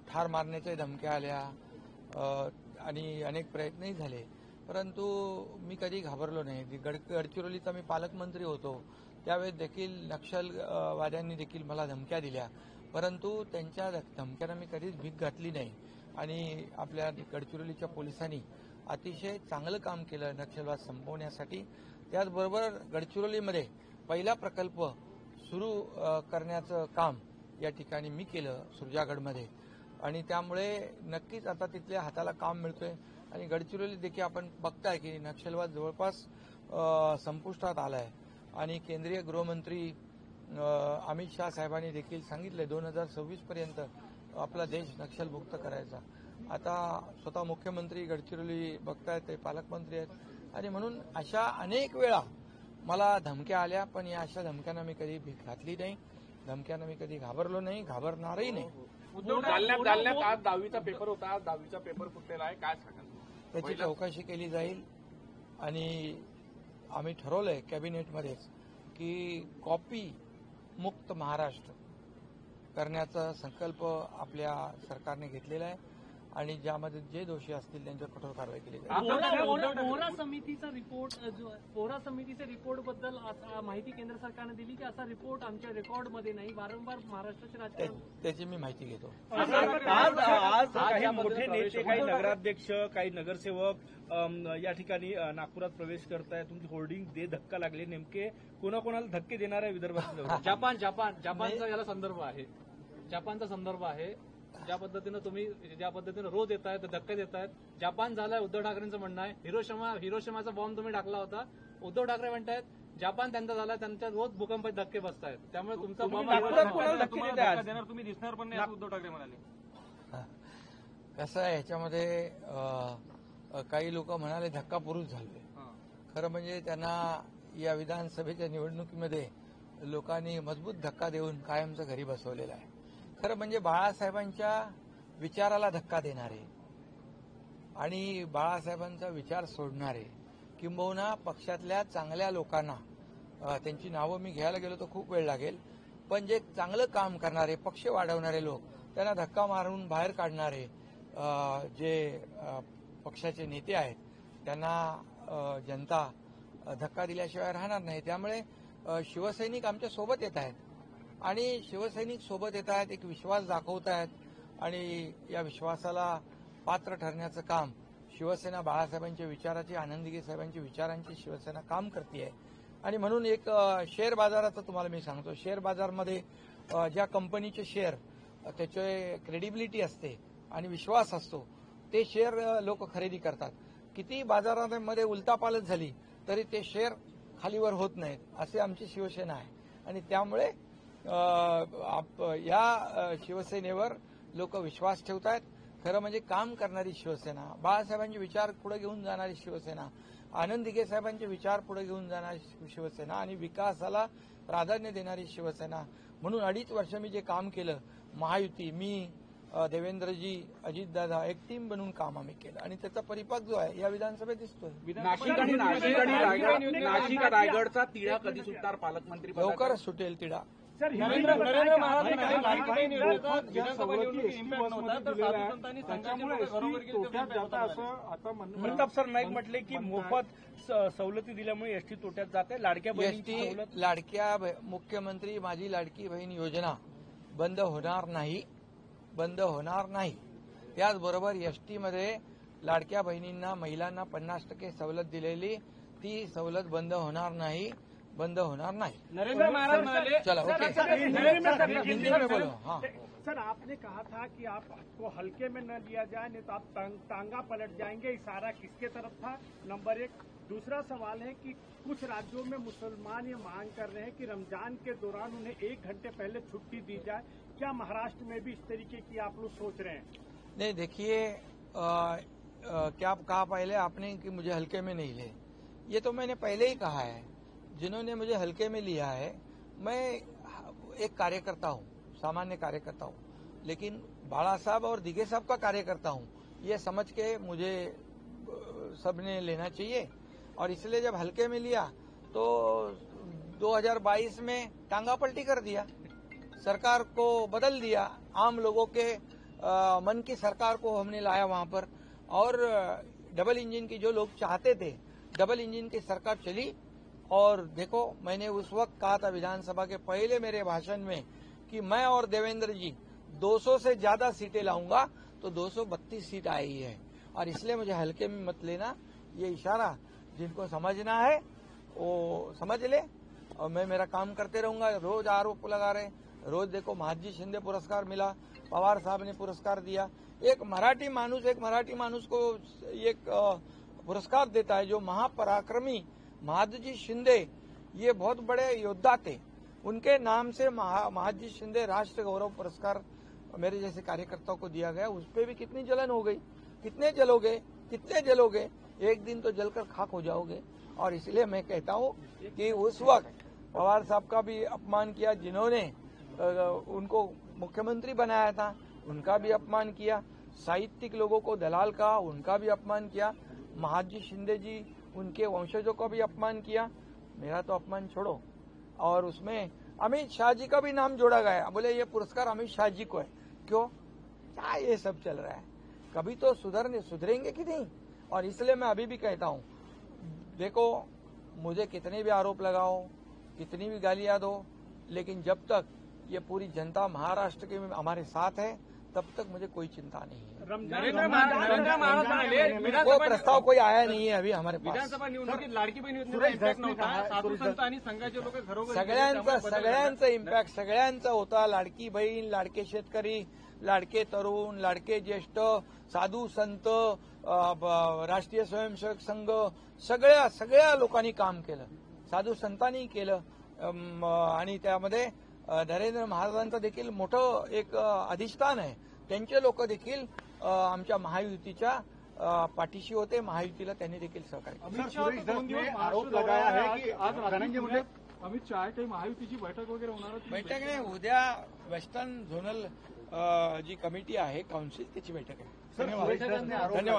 ठार मारण्याच्या धमक्या आल्या आणि अनेक प्रयत्नही झाले, परंतु मी कधी घाबरलो नाही. गडचिरोलीचा मी पालकमंत्री होतो त्यावेळेस देखील नक्षलवाद्यांनी देखील मला धमक्या दिल्या, परंतु त्यांच्या धमक्यांना मी कधीच भीक घातली नाही. आणि आपल्या गडचिरोलीच्या पोलिसांनी अतिशय चांगलं काम केलं नक्षलवाद संपवण्यासाठी. त्याचबरोबर गडचिरोलीमध्ये पहिला प्रकल्प सुरू करण्याचं काम या ठिकाणी मी केलं सुरजागडमध्ये, आणि त्यामुळे नक्कीच आता तिथल्या हाताला काम मिळतोय. आणि गडचिरोली देखील आपण बघताय की नक्षलवाद जवळपास संपुष्टात आलाय. आणि केंद्रीय गृहमंत्री अमित शाह साहेबांनी देखील सांगितले 2026 पर्यंत आपला देश नक्षलमुक्त करायचा. आता स्वतः मुख्यमंत्री गडचिरोली बघतायत, ते पालकमंत्री आहेत, आणि म्हणून अशा अनेक वेळा मला धमक्या आल्या, पण या अशा धमक्यांना मी कधी भीक घातली नाही, धमक्यांना मी कधी घाबरलो नाही, घाबरणारही नाही. जालन्यात आज 10वीचा पेपर होता, आज 10वीचा पेपर फुटलेला आहे, काय सांगाल? त्याची चौकशी केली जाईल आणि आम्ही ठरवलंय कॅबिनेटमध्येच की कॉपी मुक्त महाराष्ट्र करण्याचा संकल्प आपल्या सरकारने घेतलेला आहे, आणि ज्यामध्ये जे दोषी असतील त्यांच्यावर कठोर कारवाई केली जाईल. बोरा समितीच्या रिपोर्टबद्दल माहिती केंद्र सरकारने दिली की असा रिपोर्ट आमच्या रेकॉर्डमध्ये नाही, वारंवार महाराष्ट्राचे राजकारण त्याची मी माहिती घेतो. आज काही मोठे नेते, काही नगराध्यक्ष, काही नगरसेवक या ठिकाणी नागपुरात प्रवेश करताय. तुमची होर्डिंग दे धक्का लागले, नेमके कोणाकोणाला धक्के देणार आहे विदर्भात? जपानचा याला संदर्भ आहे, जपानचा संदर्भ आहे. ज्या पद्धतीनं रोज येत आहेत, धक्के देत आहेत. जपान झालाय उद्धव ठाकरेंचं म्हणणं आहे. हिरोशिमाचा बॉम्ब तुम्ही टाकला होता, उद्धव ठाकरे म्हणतायत जपान त्यांचा झाला, त्यांच्या रोज भूकंपात धक्के बसतायत. त्यामुळे तुमचा तुम्ही दिसणार पण नाही, उद्धव ठाकरे म्हणाले. कसं आहे, ह्याच्यामध्ये काही लोक म्हणाले धक्का पुरुष झाले. खरं म्हणजे त्यांना या विधानसभेच्या निवडणुकीमध्ये लोकांनी मजबूत धक्का देऊन कायमचं घरी बसवलेलं आहे. खरं म्हणजे बाळासाहेबांच्या विचाराला धक्का देणारे आणि बाळासाहेबांचा विचार सोडणारे, किंबहुना पक्षातल्या चांगल्या लोकांना, त्यांची नावं मी घ्यायला गेलो तर खूप वेळ लागेल, पण जे चांगलं काम करणारे, पक्ष वाढवणारे लोक, त्यांना धक्का मारून बाहेर काढणारे जे पक्षाचे नेते आहेत, त्यांना जनता धक्का दिल्याशिवाय राहणार नाही. त्यामुळे शिवसैनिक आमच्या सोबत येत आहेत, आणि शिवसैनिक सोबत येत आहेत, एक विश्वास दाखवत आहेत, आणि या विश्वासाला पात्र ठरण्याचं काम शिवसेना बाळासाहेबांच्या विचाराची, आनंदीगे साहेबांच्या विचारांची शिवसेना काम करते. आणि म्हणून एक शेअर बाजाराचं तुम्हाला मी सांगतो, शेअर बाजारमध्ये ज्या कंपनीचे शेअर, त्याचे क्रेडिबिलिटी असते आणि विश्वास असतो, ते शेअर लोक खरेदी करतात. किती बाजारामध्ये उलटापालट झाली तरी ते शेअर खालीवर होत नाहीत, असे आमची शिवसेना आहे. आणि त्यामुळे या शिवसेनेवर लोक विश्वास ठेवत आहेत. खरं म्हणजे काम करणारी शिवसेना, बाळासाहेबांचे विचार पुढे घेऊन जाणारी शिवसेना, आनंदीगे साहेबांचे विचार पुढे घेऊन जाणारी शिवसेना, आणि विकासाला प्राधान्य देणारी शिवसेना. म्हणून 2.5 वर्ष मी जे काम केलं, महायुती, मी, देवेंद्रजी, अजितदादा, एक टीम बनवून काम आम्ही केलं, आणि त्याचा परिपाक जो आहे या विधानसभेत दिसतोय. नाशिक रायगडचा तिढा कधी सुटणार? पालकमंत्री लवकरच सुटेल तिढा. प्रताप सर नाईक म्हटले की मोफत सवलती दिल्यामुळे एसटी तोट्यात जात आहे. लाडक्या मुख्यमंत्री माझी लाडकी बहीण योजना बंद होणार नाही, बंद होणार नाही. त्याचबरोबर एसटीमध्ये लाडक्या बहिणींना, महिलांना 50% सवलत दिलेली, ती सवलत बंद होणार नाही, बंद होणार नाही. नरेंद्र महाराज म्हणाले, चलो ओके, हिंदी में बोलो. हाँ सर, आपने कहा था कि आपको हल्के में न लिया जाए, नहीं तो आप टांगा पलट जाएंगे. इशारा किसके तरफ था? नंबर 1. दूसरा सवाल है कि कुछ राज्यों में मुसलमान ये मांग कर रहे हैं कि रमजान के दौरान उन्हें 1 घंटे पहले छुट्टी दी जाए. क्या महाराष्ट्र में भी इस तरीके की आप लोग सोच रहे हैं? नहीं, देखिए, क्या कहा पहले आपने कि मुझे हल्के में नहीं ले, ये तो मैंने पहले ही कहा है. जिन्होंने मुझे हल्के में लिया है, मैं एक कार्यकर्ता हूं, सामान्य कार्यकर्ता हूं, लेकिन बाला साहब और दिगे साहब का कार्यकर्ता हूं, ये समझ के मुझे सबने लेना चाहिए. और इसलिए जब हल्के में लिया तो 2022 में टांगा पलटी कर दिया. सरकार को बदल दिया, आम लोगों के मन की सरकार को हमने लाया वहां पर, और डबल इंजन की जो लोग चाहते थे, डबल इंजन की सरकार चली। और देखो, मैंने उस वक्त कहा था विधानसभा के पहले मेरे भाषण में कि मैं और देवेंद्र जी 200 से ज्यादा सीटें लाऊंगा, तो 232 सीट आई है। और इसलिए मुझे हल्के में मत लेना, ये इशारा जिनको समझना है वो समझ ले, और मैं मेरा काम करते रहूंगा। रोज आरोप लगा रहे, रोज देखो महाजी शिंदे पुरस्कार मिला, पवार साहब ने पुरस्कार दिया। एक मराठी माणूस को एक पुरस्कार देता है, जो महापराक्रमी महादजी शिंदे, ये बहुत बड़े योद्धा थे, उनके नाम से महादजी शिंदे राष्ट्र गौरव पुरस्कार मेरे जैसे कार्यकर्ताओं को दिया गया। उस पर भी कितनी जलन हो गई, कितने जलोगे, एक दिन तो जलकर खाक हो जाओगे। और इसलिए मैं कहता हूं कि उस वक्त पवार साहब का भी अपमान किया, जिन्होंने उनको मुख्यमंत्री बनाया था, उनका भी अपमान किया। साहित्यिक लोगों को दलाल कहा, उनका भी अपमान किया। महादजी शिंदे जी, उनके वंशजों का भी अपमान किया। मेरा तो अपमान छोड़ो। और उसमें अमित शाह जी का भी नाम जोड़ा गया, बोले ये पुरस्कार अमित शाह जी को है। क्यों? क्या ये सब चल रहा है? कभी तो सुधरेंगे कि नहीं? और इसलिए मैं अभी भी कहता हूं, देखो, मुझे कितने भी आरोप लगाओ, कितनी भी गालियां दो, लेकिन जब तक ये पूरी जनता महाराष्ट्र के हमारे साथ है, तब तक मुझे कोई चिंता नहीं है। वो प्रस्ताव कोई आया नहीं है अभी हमारे पास। विधानसभा निवडणुकीत लाडकी बहीण योजनेचा इम्पॅक्ट नव्हता, साधू संत आणि संघाचे लोक घरोघरी सगळ्यांचा इम्पॅक्ट सगळ्यांचा होता। लाडकी बहीण, लाडके शेतकरी, लाडके तरुण, लाडके ज्येष्ठ, साधू संत, राष्ट्रीय स्वयंसेवक संघ, सगळ्या लोकांनी काम केलं, साधू संतांनी केलं। आणि त्यामध्ये नरेंद्र महाराजांचं देखील मोठं एक अधिष्ठान आहे, त्यांचे लोक देखील आमच्या महायुतीच्या पाठीशी होते, महायुतीला त्यांनी देखील सहकार्य केलं। अमित शाह ने आरोप लगाया है कि आज धनंजय मुंडे अमित शाह काही महायुतीची बैठक वगैरे होणार बैठक नाही, उद्या वेस्टर्न झोनल जी कमिटी आहे काउन्सिल, त्याची बैठक आहे। धन्यवाद।